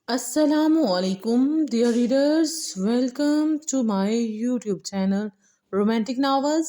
Assalamu alaikum, dear readers. Welcome to my YouTube channel Romantic Novels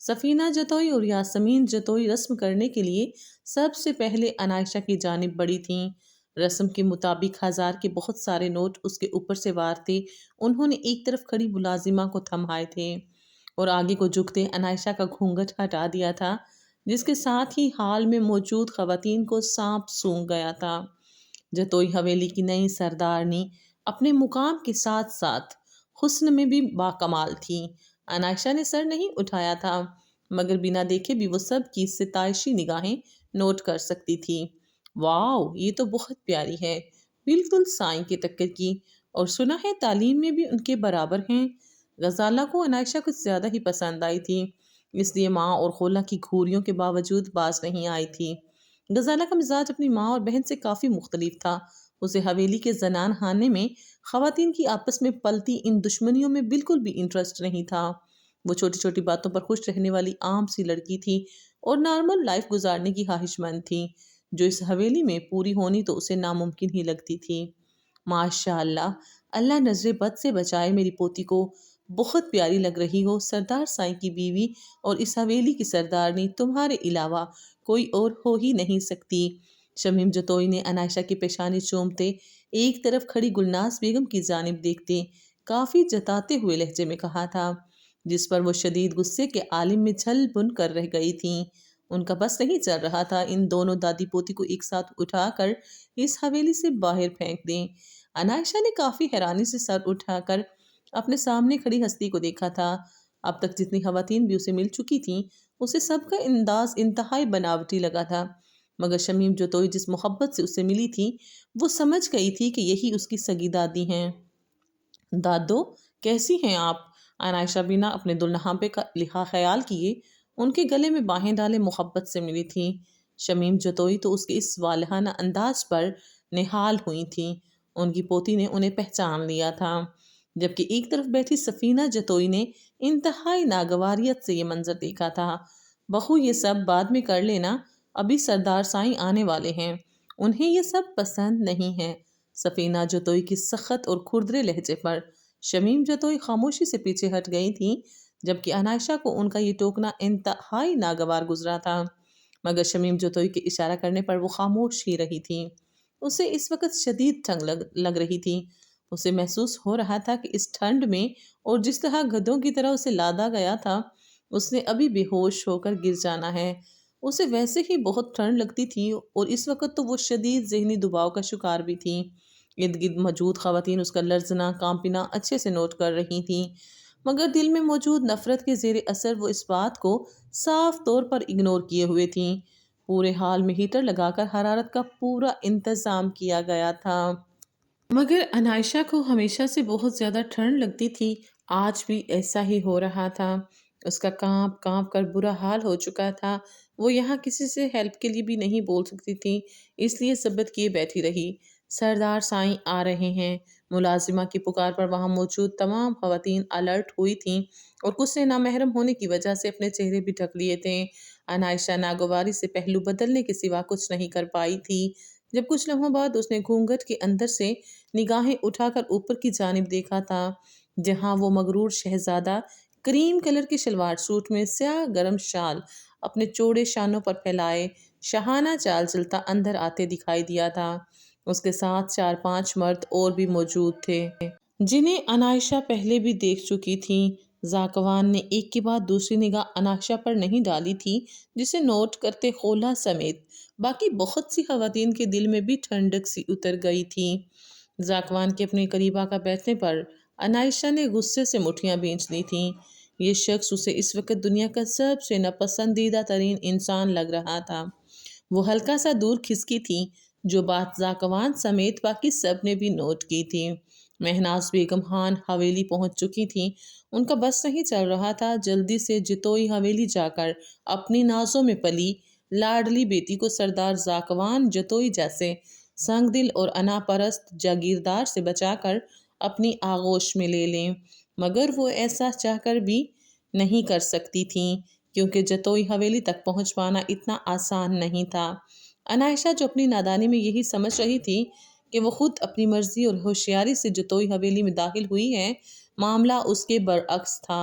سفینہ جتوئی اور یاسمین جتوئی رسم کرنے کے لیے سب سے پہلے انائشہ کی جانب بڑھی تھیں۔ رسم کے مطابق 1000 کے بہت سارے نوٹ اس کے اوپر سے وار تھے۔ انہوں نے ایک طرف کھڑی ملازمہ کو تھمائے تھے اور آگے کو جھکتے انائشہ کا گھونگھٹ ہٹا دیا تھا، جس کے ساتھ ہی حال میں موجود خواتین کو سانپ سونگھ گیا تھا۔ جتوئی حویلی کی نئی سردارنی اپنے مقام کے ساتھ ساتھ حسن میں بھی باکمال تھی۔ انائشہ نے سر نہیں اٹھایا تھا، مگر بنا دیکھے بھی وہ سب کی ستائشی نگاہیں نوٹ کر سکتی تھی۔ واؤ، یہ تو بہت پیاری ہے، بالکل سائیں کے ٹکر کی، اور سنا ہے تعلیم میں بھی ان کے برابر ہیں۔ غزالہ کو انائشہ کچھ زیادہ ہی پسند آئی تھی، اس لیے ماں اور خولہ کی گھوریوں کے باوجود باز نہیں آئی تھی۔ غزالہ کا مزاج اپنی ماں اور بہن سے کافی مختلف تھا۔ اسے حویلی کے زنان خانے میں خواتین کی آپس میں پلتی ان دشمنیوں میں بالکل بھی انٹرسٹ نہیں تھا۔ وہ چھوٹی چھوٹی باتوں پر خوش رہنے والی عام سی لڑکی تھی اور نارمل لائف گزارنے کی خواہش مند تھی، جو اس حویلی میں پوری ہونی تو اسے ناممکن ہی لگتی تھی۔ ماشاء اللہ، اللہ نظر بد سے بچائے میری پوتی کو، بہت پیاری لگ رہی ہو سردار سائیں کی بیوی، اور اس حویلی کی سردارنی تمہارے علاوہ کوئی اور ہو ہی نہیں سکتی۔ شمیم جتوئی نے انائشہ کی پیشانی چومتے ایک طرف کھڑی گلناز بیگم کی جانب دیکھتے کافی جتاتے ہوئے لہجے میں کہا تھا، جس پر وہ شدید غصے کے عالم میں جھل بن کر رہ گئی تھیں۔ ان کا بس نہیں چل رہا تھا ان دونوں دادی پوتی کو ایک ساتھ اٹھا کر اس حویلی سے باہر پھینک دیں۔ انائشہ نے کافی حیرانی سے سر اٹھا کر اپنے سامنے کھڑی ہستی کو دیکھا تھا۔ اب تک جتنی خواتین بھی اسے مل چکی تھیں، اسے سب کا انداز انتہائی بناوٹی لگا تھا، مگر شمیم جتوئی جس محبت سے اسے ملی تھی، وہ سمجھ گئی تھی کہ یہی اس کی سگی دادی ہیں۔ دادو، کیسی ہیں آپ؟ انائشہ بنا اپنے دلہنپے کا خیال کیے ان کے گلے میں باہیں ڈالے محبت سے ملی تھی۔ شمیم جتوئی تو اس کے اس والہانہ انداز پر نہال ہوئی تھیں۔ ان کی پوتی نے انہیں پہچان لیا تھا، جبکہ ایک طرف بیٹھی سفینہ جتوئی نے انتہائی ناگواریت سے یہ منظر دیکھا تھا۔ بہو، یہ سب بعد میں کر لینا، ابھی سردار سائیں آنے والے ہیں، انہیں یہ سب پسند نہیں ہے۔ سفینہ جتوئی کی سخت اور کھردرے لہجے پر شمیم جتوئی خاموشی سے پیچھے ہٹ گئی تھی، جبکہ انائشہ کو ان کا یہ ٹوکنا انتہائی ناگوار گزرا تھا، مگر شمیم جتوئی کے اشارہ کرنے پر وہ خاموش ہی رہی تھی۔ اسے اس وقت شدید ٹھنڈ لگ رہی تھی۔ اسے محسوس ہو رہا تھا کہ اس ٹھنڈ میں اور جس طرح گدھوں کی طرح اسے لادا گیا تھا، اس نے ابھی بے ہوش ہو کر گر جانا ہے۔ اسے ویسے ہی بہت ٹھنڈ لگتی تھی اور اس وقت تو وہ شدید ذہنی دباؤ کا شکار بھی تھی۔ ارد گرد موجود خواتین اس کا لرزنا کانپنا اچھے سے نوٹ کر رہی تھیں، مگر دل میں موجود نفرت کے زیر اثر وہ اس بات کو صاف طور پر اگنور کیے ہوئے تھیں۔ پورے حال میں ہیٹر لگا کر حرارت کا پورا انتظام کیا گیا تھا، مگر انائشہ کو ہمیشہ سے بہت زیادہ ٹھنڈ لگتی تھی۔ آج بھی ایسا ہی ہو رہا تھا۔ اس کا کانپ کانپ کر برا حال ہو چکا تھا۔ وہ یہاں کسی سے ہیلپ کے لیے بھی نہیں بول سکتی تھی، اس لیے صبر کیے بیٹھی رہی۔ سردار سائیں آ رہے ہیں۔ ملازمہ کی پکار پر وہاں موجود تمام خواتین الرٹ ہوئی تھیں اور کچھ نے نامحرم ہونے کی وجہ سے اپنے چہرے بھی ڈھک لیے تھے۔ انائشہ ناگواری سے پہلو بدلنے کے سوا کچھ نہیں کر پائی تھی۔ جب کچھ لمحوں بعد اس نے گھونگھٹ کے اندر سے نگاہیں اٹھا کر اوپر کی جانب دیکھا تھا، جہاں وہ مغرور شہزادہ کریم کلر کے شلوار سوٹ میں سیاہ گرم شال اپنے چوڑے شانوں پر پھیلائے شاہانہ چال چلتا اندر آتے دکھائی دیا تھا۔ اس کے ساتھ 4-5 مرد اور بھی موجود تھے، جنہیں انائشہ پہلے بھی دیکھ چکی تھی۔ زاکوان نے ایک کے بعد دوسری نگاہ انائشہ پر نہیں ڈالی تھی، جسے نوٹ کرتے خولہ سمیت باقی بہت سی خواتین کے دل میں بھی ٹھنڈک سی اتر گئی تھی۔ زاکوان کے اپنے قریب آ کر بیٹھنے پر انائشہ نے غصے سے مٹھیاں بھینچ لی تھیں۔ یہ شخص اسے اس وقت دنیا کا سب سے ناپسندیدہ ترین انسان لگ رہا تھا۔ وہ ہلکا سا دور کھسکی تھی، جو بات زاکوان سمیت باقی سب نے بھی نوٹ کی تھی۔ مہناز بیگم خان حویلی پہنچ چکی تھیں۔ ان کا بس نہیں چل رہا تھا جلدی سے جتوئی حویلی جا کر اپنی نازوں میں پلی لاڈلی بیٹی کو سردار زاکوان جتوئی جیسے سنگ دل اور انا پرست جاگیردار سے بچا کر اپنی آغوش میں لے لیں، مگر وہ ایسا چاہ کر بھی نہیں کر سکتی تھیں، کیونکہ جتوئی حویلی تک پہنچ پانا اتنا آسان نہیں تھا۔ انائشہ جو اپنی نادانی میں یہی سمجھ رہی تھی کہ وہ خود اپنی مرضی اور ہوشیاری سے جتوئی حویلی میں داخل ہوئی ہے، معاملہ اس کے برعکس تھا۔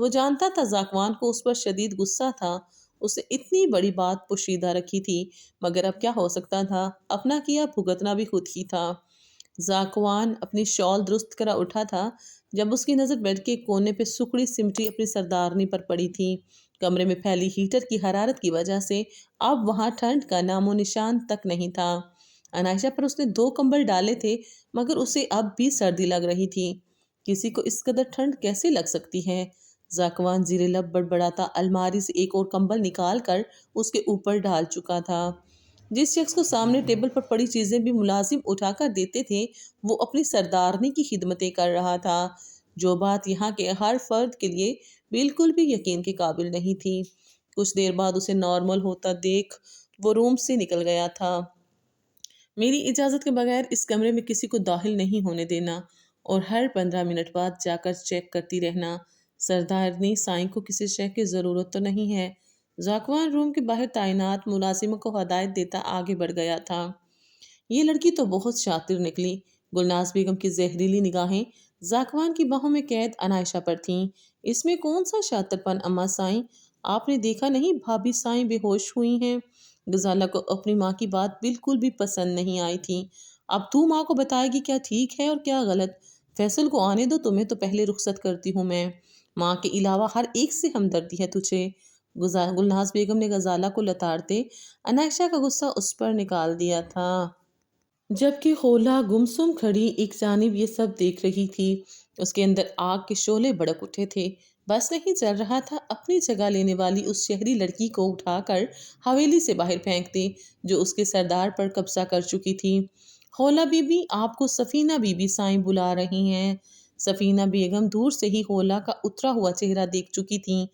وہ جانتا تھا زاکوان کو اس پر شدید غصہ تھا، اسے اتنی بڑی بات پوشیدہ رکھی تھی، مگر اب کیا ہو سکتا تھا، اپنا کیا بھگتنا بھی خود ہی تھا۔ زاکوان اپنی شال درست کرا اٹھا تھا جب اس کی نظر بیڈ کے کونے پہ سکڑی سمٹی اپنی سردارنی پر پڑی تھی۔ کمرے میں پھیلی ہیٹر کی حرارت کی وجہ سے اب وہاں ٹھنڈ کا نام و نشان تک نہیں تھا۔ انائشہ پر اس نے 2 کمبل ڈالے تھے مگر اسے اب بھی سردی لگ رہی تھی۔ کسی کو اس قدر ٹھنڈ کیسے لگ سکتی ہے؟ زاکوان زیر لب بڑبڑاتا الماری سے ایک اور کمبل نکال کر اس کے اوپر ڈال چکا تھا۔ جس شخص کو سامنے ٹیبل پر پڑی چیزیں بھی ملازم اٹھا کر دیتے تھے، وہ اپنی سردارنی کی خدمتیں کر رہا تھا، جو بات یہاں کے ہر فرد کے لیے بالکل بھی یقین کے قابل نہیں تھی۔ کچھ دیر بعد اسے نارمل ہوتا دیکھ وہ روم سے نکل گیا تھا۔ میری اجازت کے بغیر اس کمرے میں کسی کو داخل نہیں ہونے دینا اور ہر 15 منٹ بعد جا کر چیک کرتی رہنا۔ سردارنی سائیں کو کسی شے کی ضرورت تو نہیں ہے؟ زاکوان روم کے باہر تعینات ملازموں کو ہدایت دیتا آگے بڑھ گیا تھا۔ یہ لڑکی تو بہت شاطر نکلی۔ گلناز بیگم کی زہریلی نگاہیں زاکوان کی باہوں میں قید انائشہ پر تھیں۔ اس میں کون سا شاطر پن اماں سائیں؟ آپ نے دیکھا نہیں بھابھی سائیں بے ہوش ہوئی ہیں؟ غزالہ کو اپنی ماں کی بات بالکل بھی پسند نہیں آئی تھی۔ اب تو ماں کو بتائے گی کیا ٹھیک ہے اور کیا غلط؟ فیصل کو آنے دو، تمہیں تو پہلے رخصت کرتی ہوں میں۔ ماں کے علاوہ ہر ایک سے ہمدردی ہے تجھے۔ گلناز بیگم نے غزالہ کو لتاڑتے انائشہ کا غصہ اس پر نکال دیا تھا، جبکہ خولا گمسم کھڑی ایک جانب یہ سب دیکھ رہی تھی۔ اس کے اندر آگ کے شعلے بھڑک اٹھے تھے۔ بس نہیں چل رہا تھا اپنی جگہ لینے والی اس شہری لڑکی کو اٹھا کر حویلی سے باہر پھینک دے جو اس کے سردار پر قبضہ کر چکی تھی۔ خولا بی بی، آپ کو سفینہ بی بی سائیں بلا رہی ہیں۔ سفینہ بیگم دور سے ہی خولا کا اترا ہوا چہرہ دیکھ چکی تھیں۔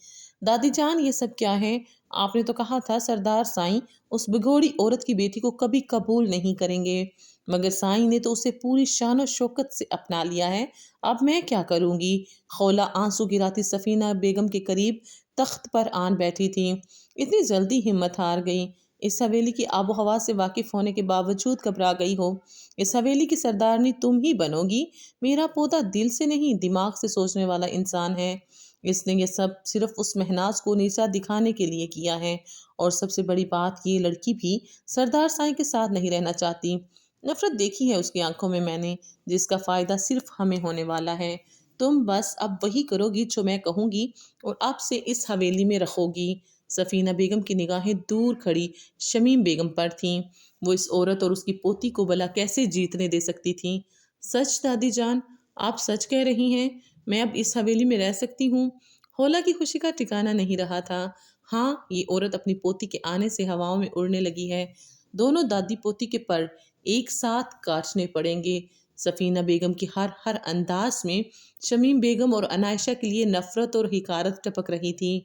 دادی جان، یہ سب کیا ہے؟ آپ نے تو کہا تھا سردار سائیں اس بگوڑی عورت کی بیٹی کو کبھی قبول نہیں کریں گے، مگر سائیں نے تو اسے پوری شان و شوکت سے اپنا لیا ہے۔ اب میں کیا کروں گی؟ خولا آنسو گراتی سفینہ بیگم کے قریب تخت پر آن بیٹھی تھی۔ اتنی جلدی ہمت ہار گئی؟ اس حویلی کی آب و ہوا سے واقف ہونے کے باوجود گھبرا گئی ہو؟ اس حویلی کی سردارنی تم ہی بنو گی؟ میرا پوتا دل سے نہیں دماغ سے سوچنے والا انسان ہے۔ اس نے یہ سب صرف اس مہناز کو نیچا دکھانے کے لیے کیا ہے، اور سب سے بڑی بات یہ لڑکی بھی سردار سائیں کے ساتھ نہیں رہنا چاہتی۔ نفرت دیکھی ہے اس کی آنکھوں میں نے، جس کا فائدہ صرف ہمیں ہونے والا ہے۔ تم بس اب وہی کرو گی جو میں کہوں گی اور اب سے اس حویلی میں رکھو گی۔ سفینہ بیگم کی نگاہیں دور کھڑی شمیم بیگم پر تھیں۔ وہ اس عورت اور اس کی پوتی کو بھلا کیسے جیتنے دے سکتی تھیں؟ سچ دادی جان، آپ سچ کہہ رہی ہیں؟ میں اب اس حویلی میں رہ سکتی ہوں؟ خولا کی خوشی کا ٹھکانہ نہیں رہا تھا۔ ہاں، یہ عورت اپنی پوتی کے آنے سے ہواؤں میں اڑنے لگی ہے۔ دونوں دادی پوتی کے پر ایک ساتھ کاٹنے پڑیں گے۔ سفینہ بیگم کی ہر انداز میں شمیم بیگم اور انائشہ کے لیے نفرت اور حقارت ٹپک رہی تھی۔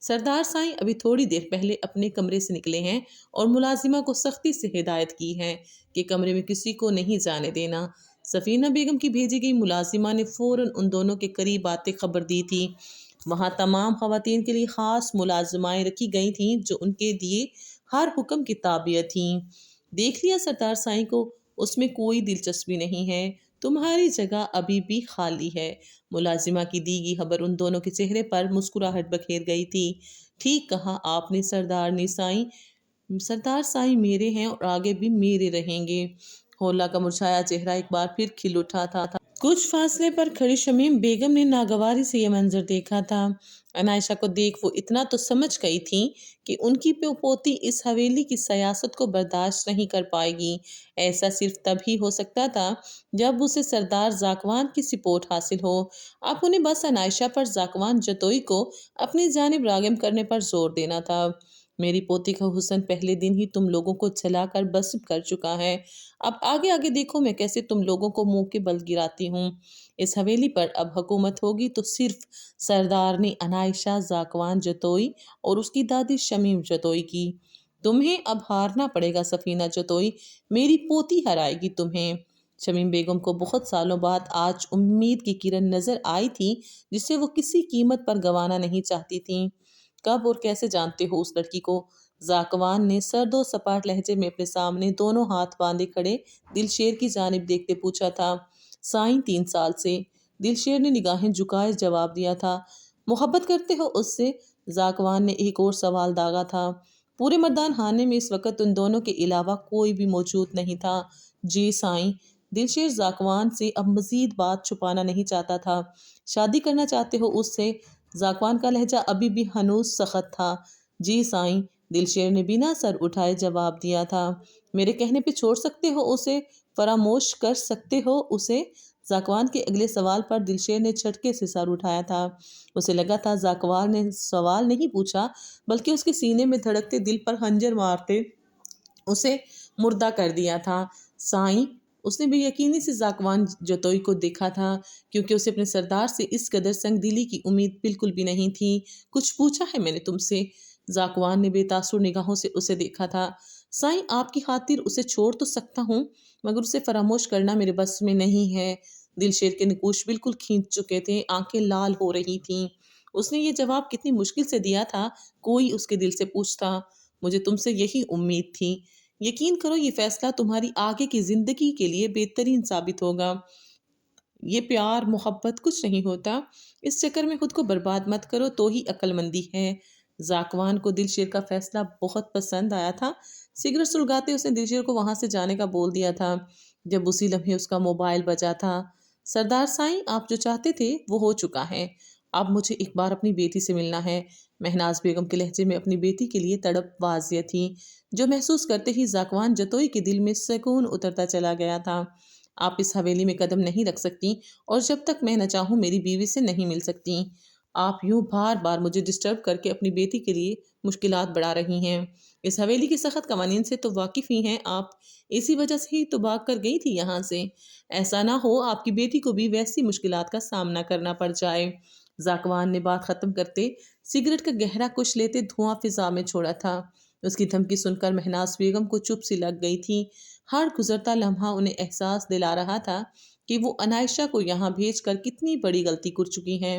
سردار سائیں ابھی تھوڑی دیر پہلے اپنے کمرے سے نکلے ہیں اور ملازمہ کو سختی سے ہدایت کی ہے کہ کمرے میں کسی کو نہیں جانے دینا۔ سفینہ بیگم کی بھیجی گئی ملازمہ نے فوراً ان دونوں کے قریب آتے خبر دی تھی۔ وہاں تمام خواتین کے لیے خاص ملازمائیں رکھی گئی تھیں جو ان کے دیے ہر حکم کی تابع تھیں۔ دیکھ لیا سردار سائیں کو، اس میں کوئی دلچسپی نہیں ہے، تمہاری جگہ ابھی بھی خالی ہے۔ ملازمہ کی دی گئی خبر ان دونوں کے چہرے پر مسکراہٹ بکھیر گئی تھی۔ ٹھیک کہا آپ نے سردارنی سائیں، سردار سائیں میرے ہیں اور آگے بھی میرے رہیں گے۔ خولا کا مرجھایا چہرہ ایک بار پھر کھل اٹھا تھا۔ کچھ فاصلے پر کھڑی شمیم بیگم نے ناگواری سے یہ منظر دیکھا تھا۔ انائشہ کو دیکھ وہ اتنا تو سمجھ گئی تھیں کہ ان کی پوتی اس حویلی کی سیاست کو برداشت نہیں کر پائے گی۔ ایسا صرف تب ہی ہو سکتا تھا جب اسے سردار زاکوان کی سپورٹ حاصل ہو۔ اب انہیں بس انائشہ پر زاکوان جتوئی کو اپنی جانب راغب کرنے پر زور دینا تھا۔ میری پوتی کا حسن پہلے دن ہی تم لوگوں کو جلا کر بسم کر چکا ہے۔ اب آگے آگے دیکھو میں کیسے تم لوگوں کو منہ کے بل گراتی ہوں۔ اس حویلی پر اب حکومت ہوگی تو صرف سردارنی انائشہ زاکوان جتوئی اور اس کی دادی شمیم جتوئی کی۔ تمہیں اب ہارنا پڑے گا سفینہ جتوئی، میری پوتی ہرائے گی تمہیں۔ شمیم بیگم کو بہت سالوں بعد آج امید کی کرن نظر آئی تھی جسے وہ کسی قیمت پر گنوانا نہیں چاہتی تھیں۔ کب اور کیسے جانتے ہو اس لڑکی کو؟ زاکوان نے سرد و سپاٹ لہجے میں اپنے سامنے دونوں ہاتھ باندھے کھڑے دلشیر کی جانب دیکھتے پوچھا تھا۔ سائیں 3 سال سے، دلشیر نے نگاہیں جھکائے جواب دیا تھا۔ محبت کرتے ہو اس سے؟ زاکوان نے ایک اور سوال داغا تھا۔ پورے مردان خانے میں اس وقت ان دونوں کے علاوہ کوئی بھی موجود نہیں تھا۔ جی سائیں۔ دلشیر زاکوان سے اب مزید بات چھپانا نہیں چاہتا تھا۔ شادی کرنا چاہتے ہو اس سے؟ زاکوان کا لہجہ ابھی بھی ہنوز سخت تھا۔ جی سائیں، دلشیر نے بنا سر اٹھائے جواب دیا تھا۔ میرے کہنے پہ چھوڑ سکتے ہو اسے؟ فراموش کر سکتے ہو اسے؟ زاکوان کے اگلے سوال پر دلشیر نے جھٹکے سے سر اٹھایا تھا۔ اسے لگا تھا زاکوان نے سوال نہیں پوچھا، بلکہ اس کے سینے میں دھڑکتے دل پر خنجر مارتے اسے مردہ کر دیا تھا۔ سائیں، اس نے بے یقینی سے زاکوان جتوئی کو دیکھا تھا، کیونکہ اسے اپنے سردار سے اس قدر سنگ دلی کی امید بالکل بھی نہیں تھی۔ کچھ پوچھا ہے میں نے تم سے؟ زاکوان نے بے تاثر نگاہوں سے اسے دیکھا تھا۔ سائیں، آپ کی خاطر اسے چھوڑ تو سکتا ہوں، مگر اسے فراموش کرنا میرے بس میں نہیں ہے۔ دلشیر کے نکوش بالکل کھینچ چکے تھے، آنکھیں لال ہو رہی تھیں۔ اس نے یہ جواب کتنی مشکل سے دیا تھا، کوئی اس کے دل سے پوچھتا۔ مجھے تم سے یہی امید تھی۔ یقین کرو یہ فیصلہ تمہاری آگے کی زندگی کے لیے بہترین ثابت ہوگا۔ یہ پیار محبت کچھ نہیں ہوتا، اس چکر میں خود کو برباد مت کرو تو ہی عقل مندی ہے۔ زاکوان کو دلشیر کا فیصلہ بہت پسند آیا تھا۔ سگریٹ سلگاتے اس نے دلشیر کو وہاں سے جانے کا بول دیا تھا، جب اسی لمحے اس کا موبائل بجا تھا۔ سردار سائیں، آپ جو چاہتے تھے وہ ہو چکا ہے۔ اب مجھے ایک بار اپنی بیٹی سے ملنا ہے۔ مہناز بیگم کے لہجے میں اپنی بیٹی کے لیے تڑپ واضح تھی، جو محسوس کرتے ہی زاکوان جتوئی کے دل میں سکون اترتا چلا گیا تھا۔ آپ اس حویلی میں قدم نہیں رکھ سکتی اور جب تک میں نہ چاہوں میری بیوی سے نہیں مل سکتی۔ آپ یوں بار بار مجھے ڈسٹرب کر کے اپنی بیٹی کے لیے مشکلات بڑھا رہی ہیں۔ اس حویلی کے سخت قوانین سے تو واقف ہی ہیں آپ، اسی وجہ سے ہی تو بھاگ کر گئی تھی یہاں سے۔ ایسا نہ ہو آپ کی بیٹی کو بھی ویسی مشکلات کا سامنا کرنا پڑ جائے۔ زاکوان نے بات ختم کرتے سگریٹ کا گہرا کش لیتے دھواں فضا میں چھوڑا تھا۔ اس کی دھمکی سن کر مہناز بیگم کو چپ سی لگ گئی تھی۔ ہر گزرتا لمحہ انہیں احساس دلا رہا تھا کہ وہ عنائشہ کو یہاں بھیج کر کتنی بڑی غلطی کر چکی ہیں۔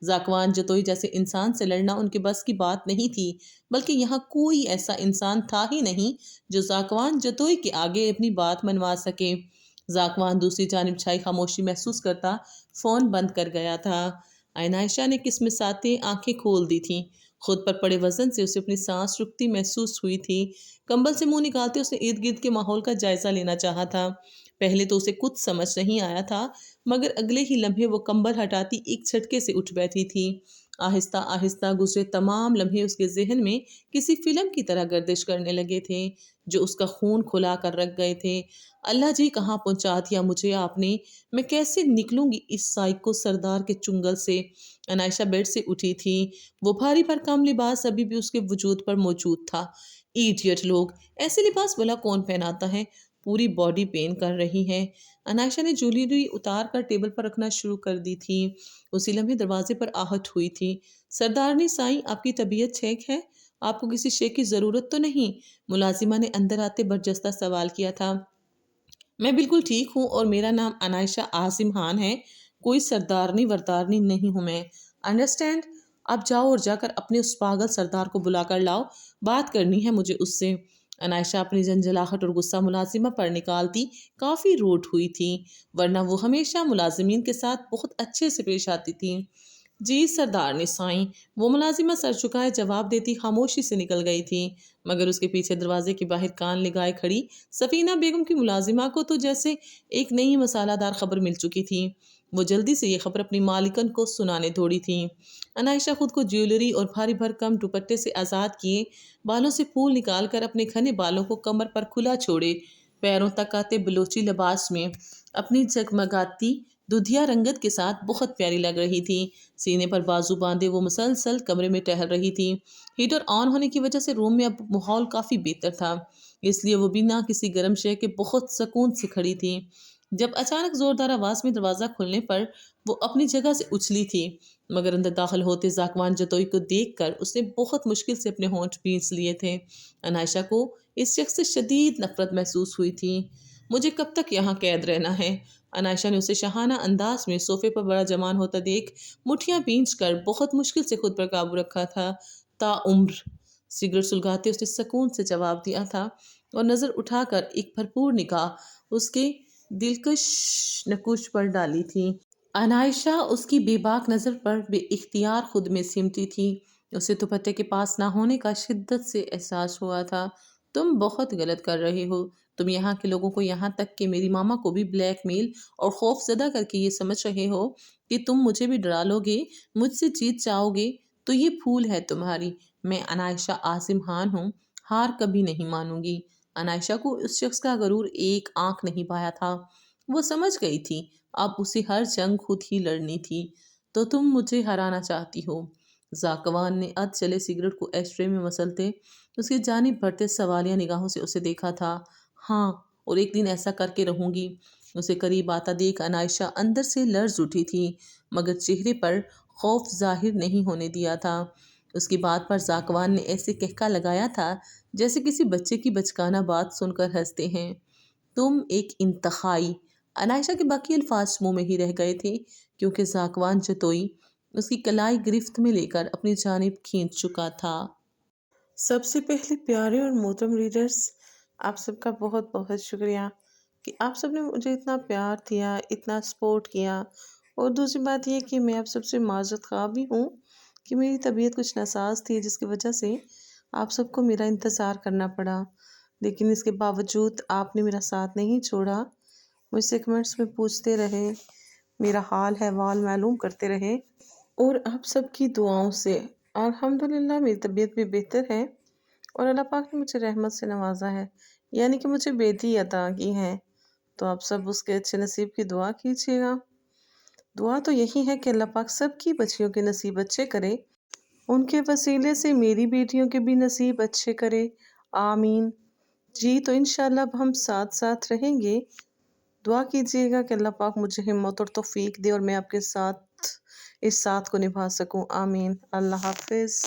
زاکوان جتوئی جیسے انسان سے لڑنا ان کے بس کی بات نہیں تھی، بلکہ یہاں کوئی ایسا انسان تھا ہی نہیں جو زاکوان جتوئی کے آگے اپنی بات منوا سکے۔ زاکوان دوسری جانب چھائی خاموشی محسوس کرتا فون بند کر گیا تھا۔ عنائشہ نے کسمساتے آنکھیں کھول دی تھیں۔ خود پر پڑے وزن سے اسے اپنی سانس رکتی محسوس ہوئی تھی۔ کمبل سے منہ نکالتے اس نے ارد گرد کے ماحول کا جائزہ لینا چاہا تھا۔ پہلے تو اسے کچھ سمجھ نہیں آیا تھا، مگر اگلے ہی لمحے وہ کمبل ہٹاتی ایک جھٹکے سے اٹھ بیٹھی تھی۔ آہستہ آہستہ گزرے تمام لمحے اس کے ذہن میں کسی فلم کی طرح گردش کرنے لگے تھے، جو اس کا خون کھلا کر رکھ گئے تھے۔ اللہ جی، کہاں پہنچا دیا مجھے آپ نے؟ میں کیسے نکلوں گی اس سائیکو سردار کے چنگل سے؟ عنائشہ بیڈ سے اٹھی تھی۔ وہ بھاری بھرکم لباس ابھی بھی اس کے وجود پر موجود تھا۔ ایڈیٹ لوگ، ایسے لباس بھلا کون پہناتا ہے؟ پوری باڈی پین کر رہی ہے۔ عنائشہ نے جویلری اتار کر ٹیبل پر رکھنا شروع کر دی تھی۔ اسی لمحے دروازے پر آہٹ ہوئی تھی۔ سردارنی سائیں، آپ کی طبیعت ٹھیک ہے؟ آپ کو کسی شے کی ضرورت تو نہیں؟ ملازمہ نے اندر آتے برجستہ سوال کیا تھا۔ میں بالکل ٹھیک ہوں اور میرا نام عنائشہ اعظم خان ہے، کوئی سردارنی وردارنی نہیں ہوں میں۔ انڈرسٹینڈ؟ اب جاؤ اور جا کر اپنے اس پاگل سردار کو بلا کر لاؤ، بات کرنی ہے مجھے اس سے۔ عنائشہ اپنی جھنجھلاہٹ اور غصہ ملازمہ پر نکالتی کافی روٹ ہوئی تھی، ورنہ وہ ہمیشہ ملازمین کے ساتھ بہت اچھے سے پیش آتی تھی۔ جی سردارنی سائیں، وہ ملازمہ سر جھکائے جواب دیتی خاموشی سے نکل گئی تھی، مگر اس کے پیچھے دروازے کے باہر کان لگائے کھڑی سفینہ بیگم کی ملازمہ کو تو جیسے ایک نئی مسالہ دار خبر مل چکی تھی۔ وہ جلدی سے یہ خبر اپنی مالکن کو سنانے دوڑی تھی۔ عنائشہ خود کو جیولری اور بھاری بھرکم دوپٹے سے آزاد کیے، بالوں سے پھول نکال کر اپنے گھنے بالوں کو کمر پر کھلا چھوڑے، پیروں تک آتے بلوچی لباس میں اپنی جگمگاتی دودھیا رنگت کے ساتھ بہت پیاری لگ رہی تھی۔ سینے پر بازو باندھے وہ مسلسل کمرے میں ٹہل رہی تھی۔ ہیٹر آن ہونے کی وجہ سے روم میں اب ماحول کافی بہتر تھا، اس لیے وہ بنا کسی گرم شے کے بہت سکون سے کھڑی تھی۔ جب اچانک زوردار آواز میں دروازہ کھلنے پر وہ اپنی جگہ سے اچھلی تھی، مگر اندر داخل ہوتے زاکوان جتوئی کو دیکھ کر اس نے بہت مشکل سے اپنے ہونٹ بھینچ لیے تھے۔ عنائشہ کو اس شخص سے شدید نفرت محسوس ہوئی تھی۔ مجھے کب تک یہاں قید رہنا ہے؟ عنائشہ نے اسے شاہانہ انداز میں صوفے پر بڑا جمان ہوتا دیکھ مٹھیاں بھینچ کر بہت مشکل سے خود پر قابو رکھا تھا۔ تا عمر؟ سگریٹ سلگاتے اس نے سکون سے جواب دیا تھا اور نظر اٹھا کر ایک بھرپور نگاہ اس کے دلکش نکوش پر ڈالی تھی۔ عنائشہ اس کی بے باک نظر پر بے اختیار خود میں سمٹی تھی۔ اسے دوپٹے کے پاس نہ ہونے کا شدت سے احساس ہوا تھا۔ تم بہت غلط کر رہے ہو۔ تم یہاں کے لوگوں کو، یہاں تک کہ میری ماما کو بھی بلیک میل اور خوف زدہ کر کے یہ سمجھ رہے ہو کہ تم مجھے بھی ڈرا لو گے، مجھ سے جیت جاؤ گے۔ تو یہ پھول ہے تمہاری۔ میں عنائشہ عاصم خان ہوں، ہار کبھی نہیں مانوں گی۔ عنائشہ کو اس شخص کا غرور ایک آنکھ نہیں پایا تھا۔ وہ سمجھ گئی تھی اب اسے ہر جنگ خود ہی لڑنی تھی۔ تو تم مجھے ہرانا چاہتی ہو؟ زاکوان نے اد چلے سگریٹ کو ایشٹرے میں مسلتے اس کی جانب بڑھتے سوالیہ نگاہوں سے اسے دیکھا تھا۔ ہاں، اور ایک دن ایسا کر کے رہوں گی۔ اسے قریب آتا دیکھ عنائشہ اندر سے لرز اٹھی تھی، مگر چہرے پر خوف ظاہر نہیں ہونے دیا تھا۔ اس کی بات پر زاکوان نے ایسے کہکا لگایا تھا جیسے کسی بچے کی بچگانہ بات سن کر ہنستے ہیں۔ تم ایک انتہائی… عنائشہ کے باقی الفاظ منہ میں ہی رہ گئے تھے کیونکہ زاکوان جتوئی اس کی کلائی گرفت میں لے کر اپنی جانب کھینچ چکا تھا۔ سب سے پہلے پیارے اور محترم ریڈرز، آپ سب کا بہت بہت شکریہ کہ آپ سب نے مجھے اتنا پیار دیا، اتنا سپورٹ کیا۔ اور دوسری بات یہ کہ میں آپ سب سے معذرت خواہ بھی ہوں کہ میری طبیعت کچھ ناساز تھی، جس کی وجہ سے آپ سب کو میرا انتظار کرنا پڑا، لیکن اس کے باوجود آپ نے میرا ساتھ نہیں چھوڑا۔ مجھ سے کمنٹس میں پوچھتے رہے، میرا حال احوال معلوم کرتے رہے، اور آپ سب کی دعاؤں سے الحمدللہ میری طبیعت بھی بہتر ہے، اور اللہ پاک نے مجھے رحمت سے نوازا ہے، یعنی کہ مجھے بیٹی عطا کی ہے۔ تو آپ سب اس کے اچھے نصیب کی دعا کیجیے گا۔ دعا تو یہی ہے کہ اللہ پاک سب کی بچیوں کے نصیب اچھے کرے، ان کے وسیلے سے میری بیٹیوں کے بھی نصیب اچھے کرے، آمین۔ جی تو انشاءاللہ اب ہم ساتھ ساتھ رہیں گے۔ دعا کیجیے گا کہ اللہ پاک مجھے ہمت اور توفیق دے اور میں آپ کے ساتھ اس ساتھ کو نبھا سکوں، آمین۔ اللہ حافظ۔